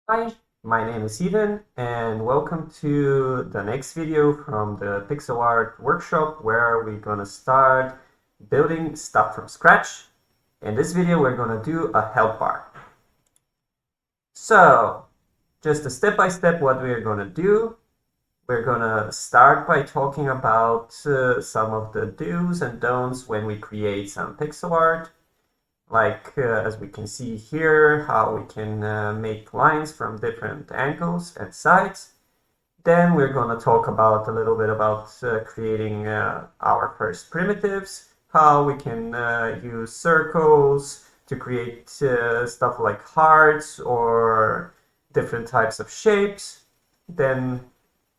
Hi, my name is Ethan, and welcome to the next video from the pixel art workshop where we're gonna start building stuff from scratch. In this video, we're gonna do a help bar. So, just a step-by-step what we're gonna do. We're gonna start by talking about some of the do's and don'ts when we create some pixel art. Like as we can see here, how we can make lines from different angles and sides. Then we're going to talk about a little bit about creating our first primitives, how we can use circles to create stuff like hearts or different types of shapes. Then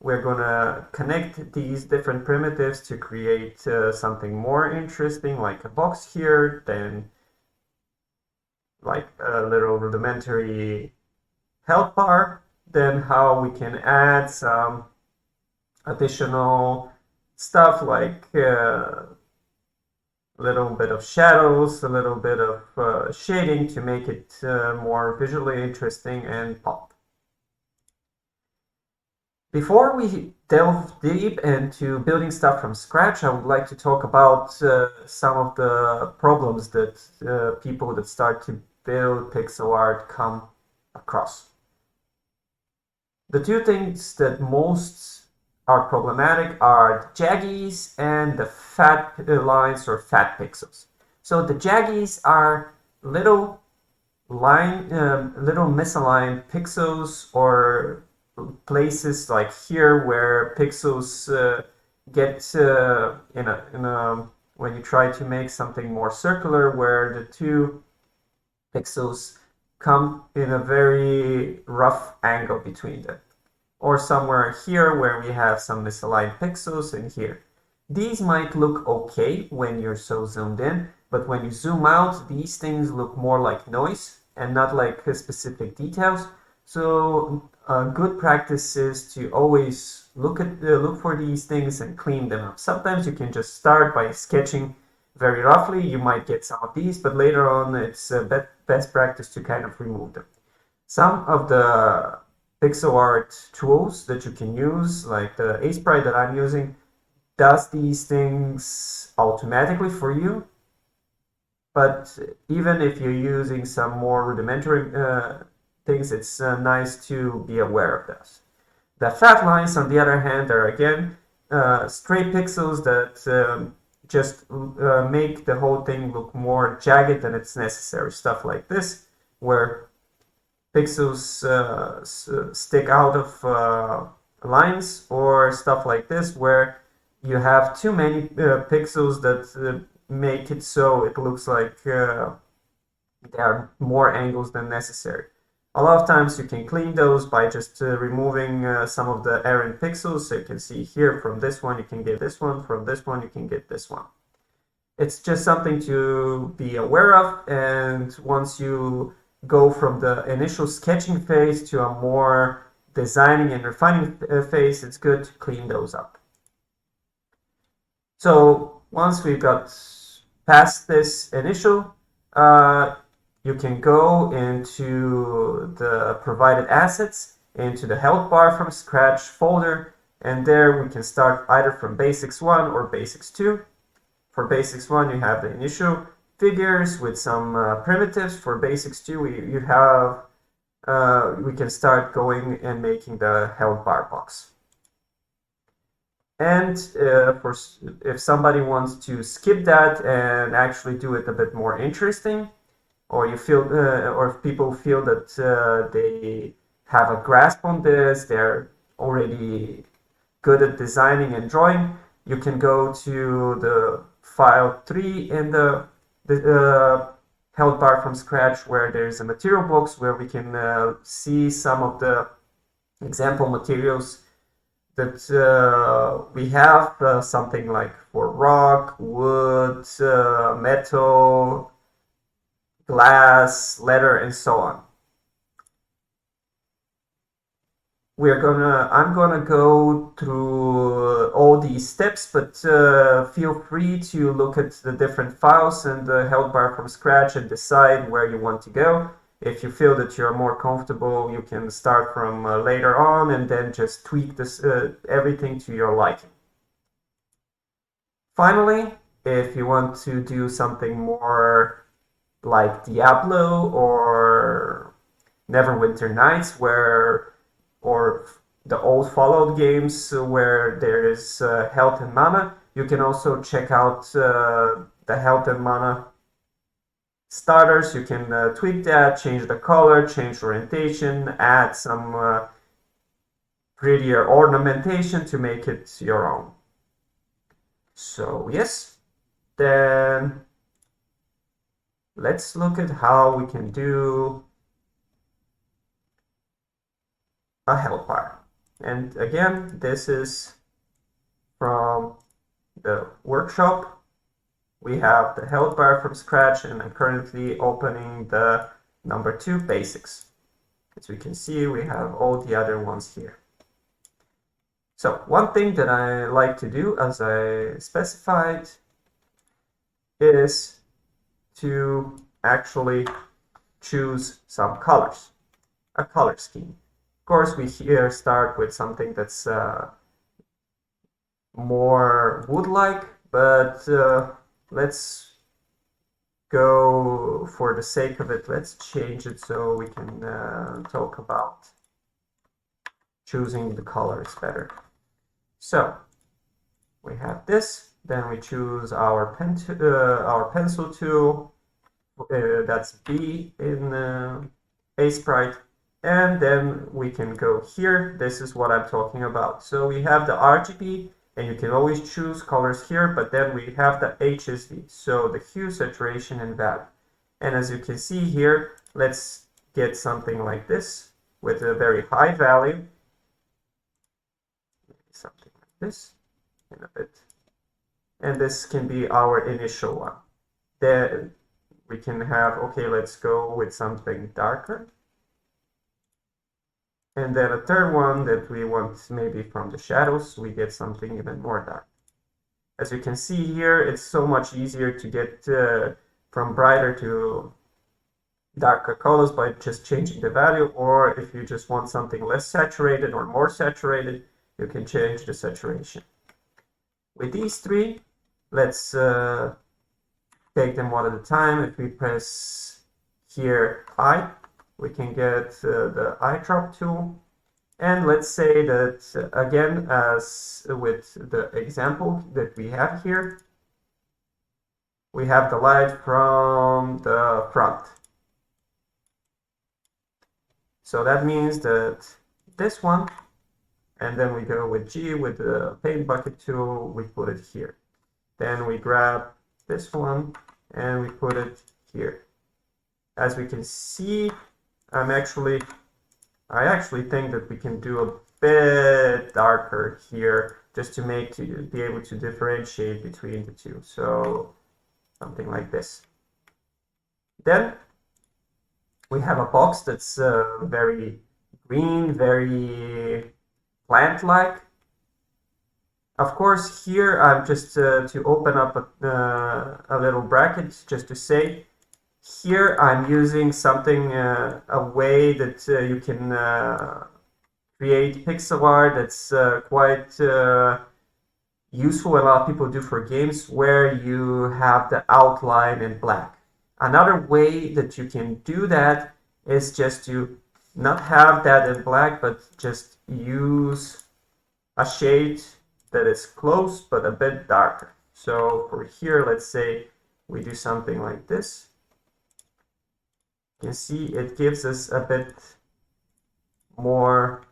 we're going to connect these different primitives to create something more interesting, like a box here, then like a little rudimentary health bar, then how we can add some additional stuff like a little bit of shadows, a little bit of shading to make it more visually interesting and pop. Before we delve deep into building stuff from scratch, I would like to talk about some of the problems that people that start to build pixel art come across. The two things that most are problematic are the jaggies and the fat lines or fat pixels. So the jaggies are little misaligned pixels or places like here where pixels get in a when you try to make something more circular where the two pixels come in a very rough angle between them, or somewhere here where we have some misaligned pixels in here. These might look okay when you're so zoomed in, but when you zoom out, these things look more like noise and not like specific details. So a good practice is to always look for these things and clean them up. Sometimes you can just start by sketching very roughly. You might get some of these, but later on it's best practice to kind of remove them. Some of the pixel art tools that you can use, like the Sprite that I'm using, does these things automatically for you. But even if you're using some more rudimentary things, it's nice to be aware of this. The fat lines, on the other hand, are again straight pixels that just make the whole thing look more jagged than it's necessary. Stuff like this, where pixels stick out of lines, or stuff like this, where you have too many pixels that make it so it looks like there are more angles than necessary. A lot of times you can clean those by just removing some of the errant pixels. So you can see here from this one you can get this one, from this one you can get this one. It's just something to be aware of, and once you go from the initial sketching phase to a more designing and refining phase, it's good to clean those up. So once we got past this initial, you can go into the provided assets, into the help bar from scratch folder, and there we can start either from basics 1 or basics 2. For basics 1, you have the initial figures with some primitives. For basics 2, we can start going and making the help bar box. And if somebody wants to skip that and actually do it a bit more interesting, or if people feel that they have a grasp on this, they're already good at designing and drawing, you can go to the file 3 in the help bar from scratch, where there's a material box where we can see some of the example materials that we have, something like for rock, wood, metal, glass, leather, and so on. I'm gonna go through all these steps, but feel free to look at the different files and the help bar from scratch and decide where you want to go. If you feel that you're more comfortable, you can start from later on and then just tweak this everything to your liking. Finally, if you want to do something more like Diablo or Neverwinter Nights, or the old Fallout games where there is health and mana, you can also check out the health and mana starters. You can tweak that, change the color, change orientation, add some prettier ornamentation to make it your own. So yes, then let's look at how we can do a Heathbar. And again, this is from the workshop. We have the Heathbar from scratch, and I'm currently opening the number 2 basics. As we can see, we have all the other ones here. So one thing that I like to do, as I specified, is to actually choose some colors, a color scheme. Of course, we here start with something that's more wood-like, but let's go, for the sake of it, let's change it so we can talk about choosing the colors better. So we have this, then we choose our pencil tool, that's B in Sprite, and then we can go here. This is what I'm talking about. So we have the RGB, and you can always choose colors here, but then we have the HSV, so the hue, saturation, and value. And as you can see here, let's get something like this with a very high value. Something like this in a bit. And this can be our initial one. Then we can have, okay, let's go with something darker. And then a third one that we want maybe from the shadows, we get something even more dark. As you can see here, it's so much easier to get from brighter to darker colors by just changing the value, or if you just want something less saturated or more saturated, you can change the saturation. With these three, let's take them one at a time. If we press here I, we can get the eye drop tool. And let's say that, again, as with the example that we have here, we have the light from the front. So that means that this one, and then we go with G with the paint bucket tool, we put it here. Then we grab this one and we put it here. As we can see, I actually think that we can do a bit darker here just to be able to differentiate between the two. So something like this. Then we have a box that's very green, very plant-like. Of course, here I'm just to open up a little bracket just to say, here I'm using something, a way that you can create pixel art that's quite useful. A lot of people do for games where you have the outline in black. Another way that you can do that is just to not have that in black, but just use a shade that is close but a bit darker. So for here, let's say we do something like this. You can see it gives us a bit more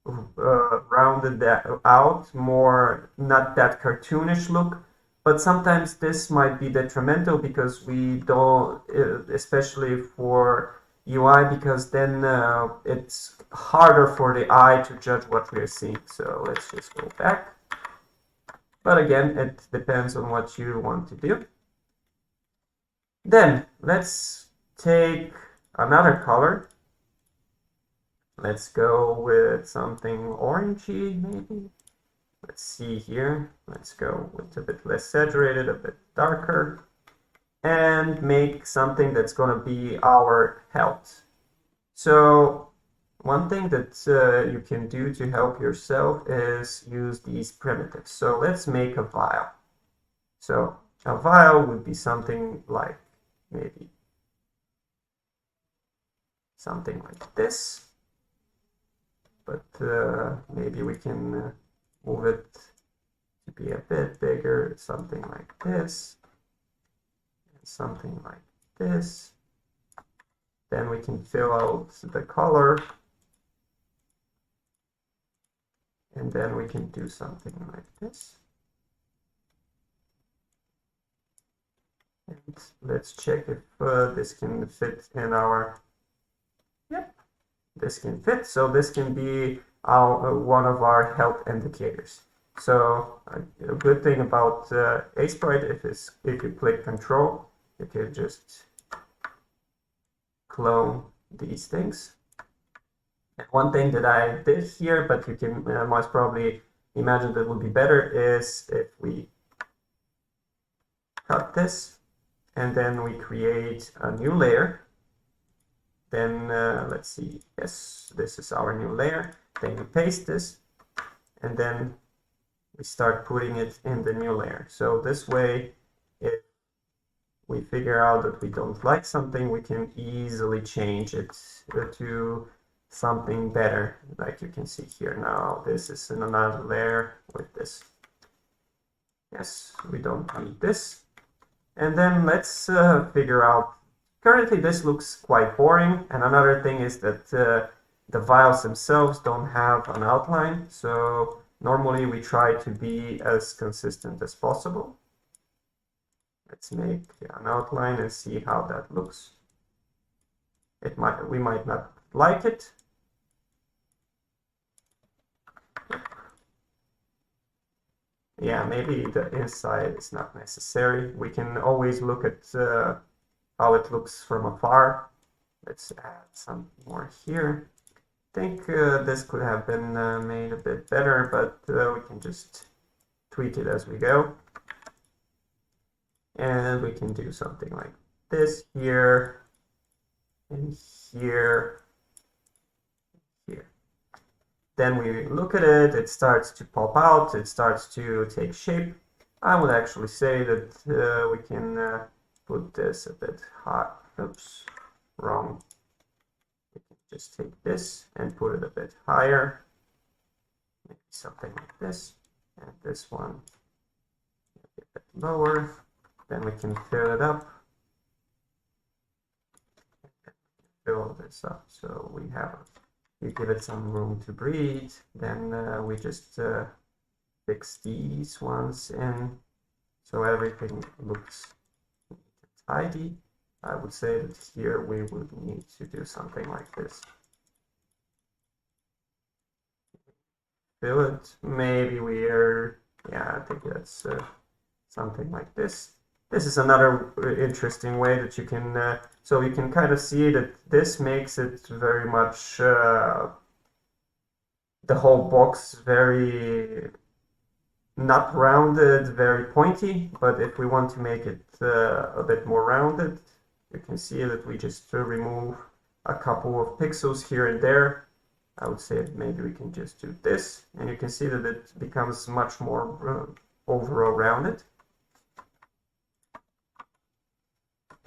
rounded out, more not that cartoonish look. But sometimes this might be detrimental because we don't, especially for UI, because then it's harder for the eye to judge what we're seeing. So let's just go back. But again, it depends on what you want to do. Then let's take another color. Let's go with something orangey, maybe. Let's see here. Let's go with a bit less saturated, a bit darker, and make something that's going to be our health. So one thing that you can do to help yourself is use these primitives. So let's make a vial. So a vial would be something like maybe something like this, but maybe we can move it to be a bit bigger, something like this, and something like this. Then we can fill out the color, and then we can do something like this. And let's check if this can fit in our, yep, this can fit. So this can be one of our health indicators. So a good thing about Sprite is if you click Control, you can just clone these things. And one thing that I did here, but you can most probably imagine that would be better, is if we cut this and then we create a new layer. Then let's see, yes, this is our new layer. Then we paste this, and then we start putting it in the new layer. So this way, if we figure out that we don't like something, we can easily change it to something better. Like you can see here now, this is in another layer with this. Yes, we don't need this. And then let's figure out, currently this looks quite boring. And another thing is that the vials themselves don't have an outline. So normally we try to be as consistent as possible. Let's make an outline and see how that looks. We might not like it. Yeah, maybe the inside is not necessary. We can always look at how it looks from afar. Let's add some more here. I think this could have been made a bit better, but we can just tweak it as we go. And we can do something like this here, and here, here. Then we look at it, it starts to pop out, it starts to take shape. I would actually say that we can put this a bit high. Oops, wrong. We can just take this and put it a bit higher. Maybe something like this. And this one a bit lower. Then we can fill it up. Fill this up so we give it some room to breathe. Then we just fix these ones in so everything looks tidy. I would say that here we would need to do something like this. Fill it. Maybe yeah, I think that's something like this. This is another interesting way that you can, so you can kind of see that this makes it very much, the whole box very not rounded, very pointy, but if we want to make it a bit more rounded, you can see that we just remove a couple of pixels here and there. I would say maybe we can just do this, and you can see that it becomes much more overall rounded.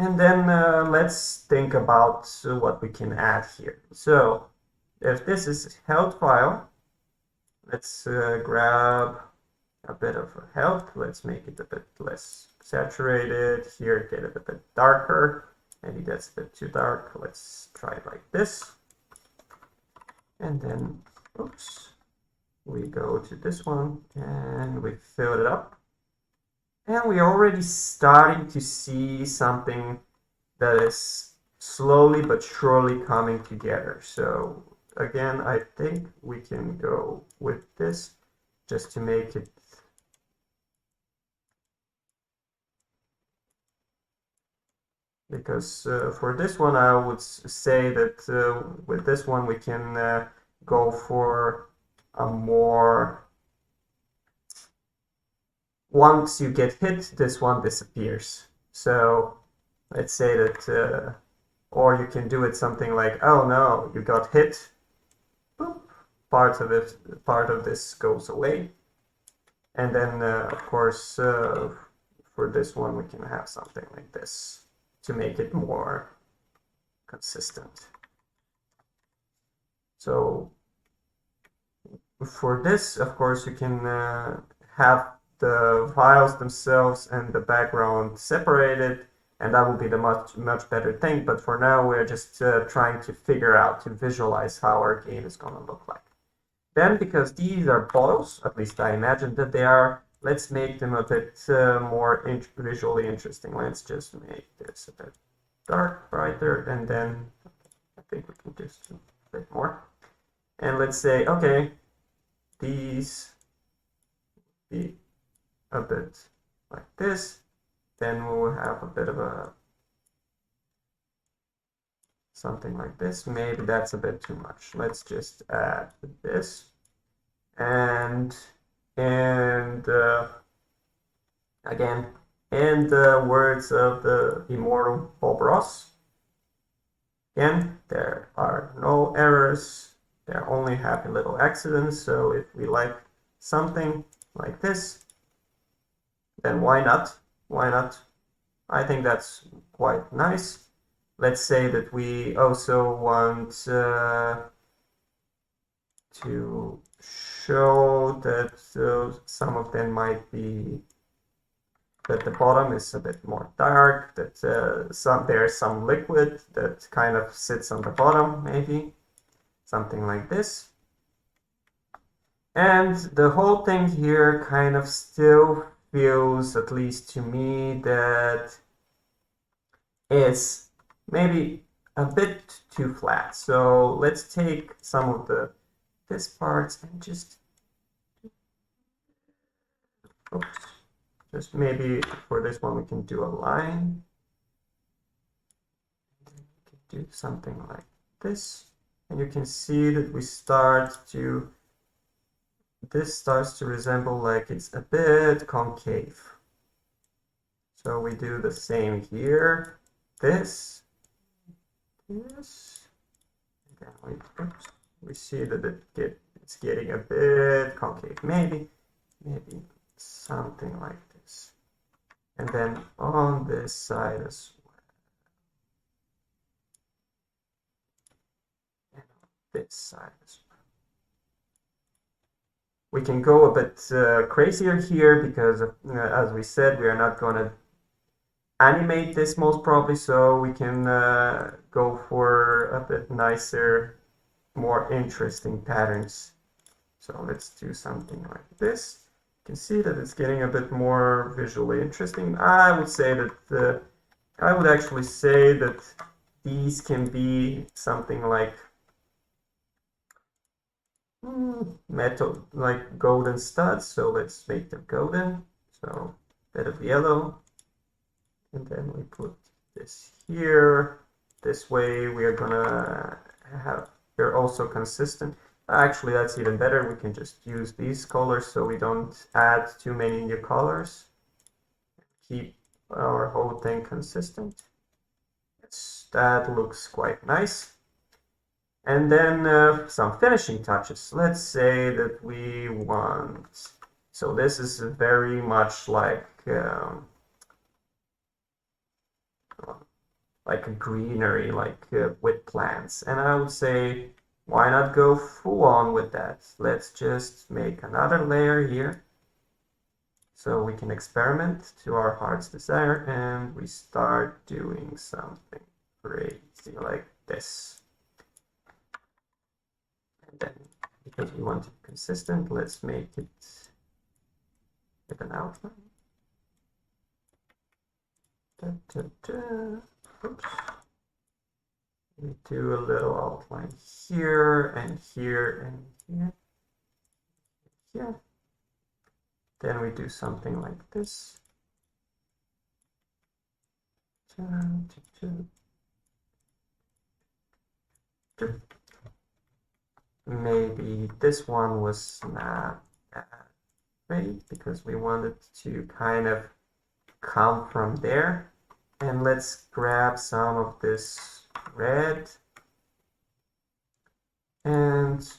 And then let's think about what we can add here. So if this is health file, let's grab a bit of a health. Let's make it a bit less saturated. Here, get it a bit darker. Maybe that's a bit too dark. Let's try it like this. And then, oops, we go to this one and we fill it up. And we're already starting to see something that is slowly but surely coming together. So again, I think we can go with this just to make it because for this one I would say that with this one we can go for a more, once you get hit, this one disappears. So let's say that Or you can do it something like, oh no, you got hit. Boop. Part of this goes away. And then, of course, for this one, we can have something like this to make it more consistent. So for this, of course, you can have the files themselves and the background separated, and that will be the much better thing. But for now, we're just trying to figure out, to visualize how our game is going to look like. Then, because these are bottles, at least I imagine that they are, let's make them a bit more visually interesting. Let's just make this a bit dark, brighter, and then I think we can just do a bit more. And let's say, okay, these be a bit like this. Then we'll have a bit of a something like this. Maybe that's a bit too much. Let's just add this. And again, in the words of the immortal Bob Ross, again, there are no errors. There are only happy little accidents. So if we like something like this, then why not? Why not? I think that's quite nice. Let's say that we also want to show that some of them might be that the bottom is a bit more dark, that there's some liquid that kind of sits on the bottom, maybe something like this. And the whole thing here kind of still feels, at least to me, that it's maybe a bit too flat. So let's take some of this parts and just maybe for this one we can do a line. We can do something like this, and you can see that this starts to resemble like it's a bit concave. So we do the same here. This, and then we see that it's getting a bit concave. Maybe something like this. And then on this side as well. And on this side as well. We can go a bit crazier here because, as we said, we are not going to animate this most probably, so we can go for a bit nicer, more interesting patterns. So let's do something like this. You can see that it's getting a bit more visually interesting. I would actually say that these can be something like metal, like golden studs. So let's make them golden. So a bit of yellow. And then we put this here. This way we are gonna they're also consistent. Actually, that's even better. We can just use these colors so we don't add too many new colors. Keep our whole thing consistent. That looks quite nice. And then some finishing touches. Let's say that we want, so this is very much like a greenery, like with plants. And I would say, why not go full on with that? Let's just make another layer here. So we can experiment to our heart's desire, and we start doing something crazy like this. And then, because we want it consistent, let's make it with an outline. Oops. We do a little outline here and here and here. Here. Then we do something like this. Maybe this one was not that great because we wanted to kind of come from there. And let's grab some of this red and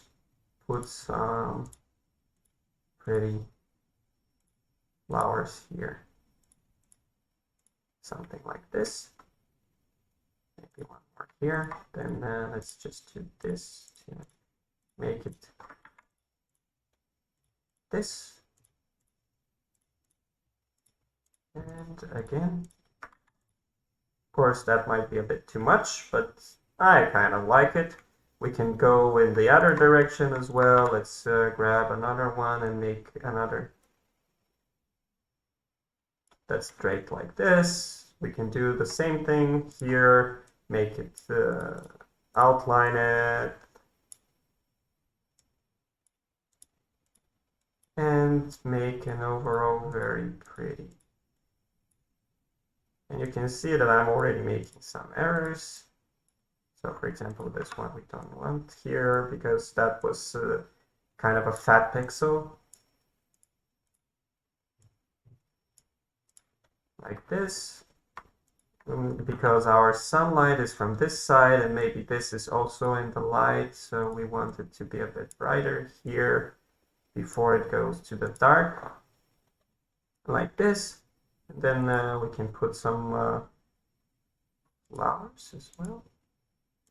put some pretty flowers here. Something like this. Maybe one more here. Then let's just do this to make it this. And again, of course, that might be a bit too much, but I kind of like it. We can go in the other direction as well. Let's grab another one and make another that's straight like this. We can do the same thing here, make it outline it, and make an overall very pretty. And you can see that I'm already making some errors. So for example, this one we don't want here because that was kind of a fat pixel. Like this. Because our sunlight is from this side and maybe this is also in the light. So we want it to be a bit brighter here before it goes to the dark. Like this. And then we can put some flowers as well.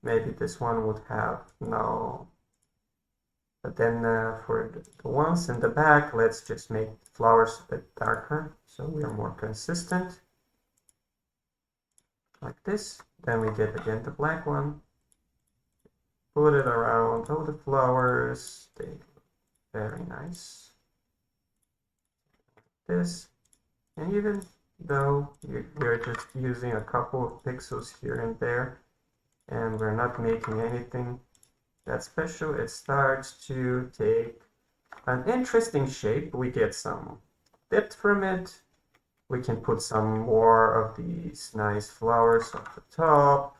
Maybe this one would have no, but then for the ones in the back, let's just make the flowers a bit darker so we are more consistent. Like this. Then we get again the black one. Put it around all the flowers. They look very nice. Like this. And even though we're just using a couple of pixels here and there, and we're not making anything that special, it starts to take an interesting shape. We get some depth from it. We can put some more of these nice flowers on the top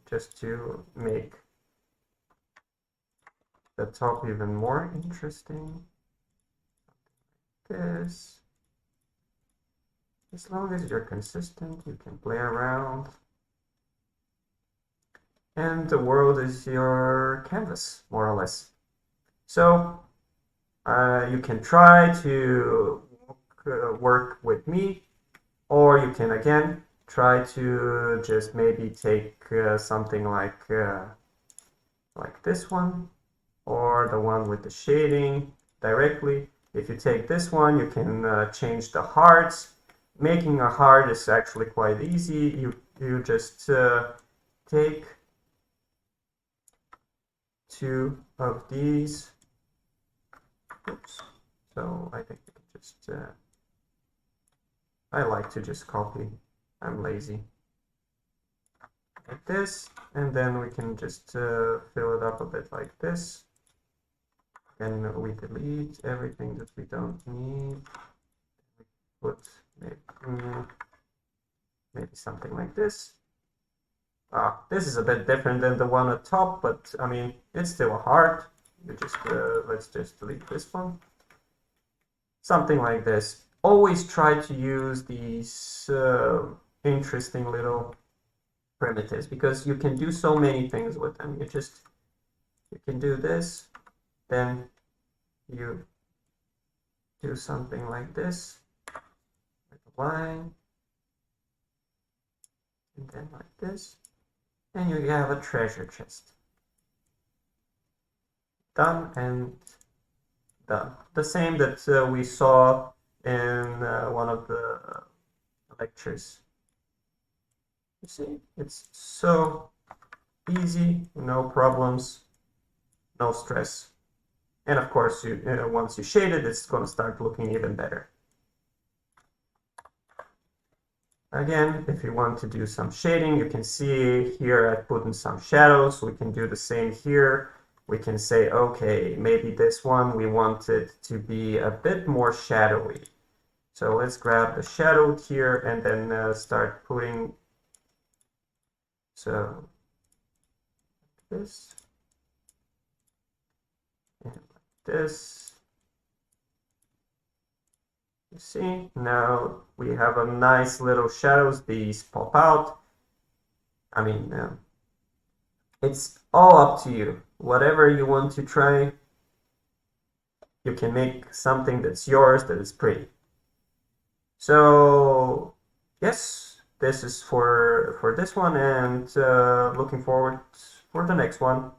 just to make the top even more interesting. This. As long as you're consistent, you can play around. And the world is your canvas, more or less. So you can try to work with me, or you can again try to just maybe take something like this one, or the one with the shading directly. If you take this one, you can change the hearts. Making a heart is actually quite easy. You just take two of these. Oops. So I think we can just, I like to just copy. I'm lazy. Like this, and then we can just fill it up a bit like this. And we delete everything that we don't need. We put maybe something like this. This is a bit different than the one at top, but I mean, it's still a heart. You just let's just delete this one. Something like this. Always try to use these interesting little primitives because you can do so many things with them. You can do this, then you do something like this with a line, and then like this. And you have a treasure chest. Done and done. The same that we saw in one of the lectures. You see, it's so easy, no problems, no stress. And of course, once you shade it, it's going to start looking even better. Again, if you want to do some shading, you can see here I put in some shadows. We can do the same here. We can say, okay, maybe this one we want it to be a bit more shadowy. So let's grab the shadow here and then start putting, so like this and like this. You see, now we have a nice little shadows. These pop out. I mean, It's all up to you. Whatever you want to try, you can make something that's yours that is pretty. So yes, this is for this one, and looking forward for the next one.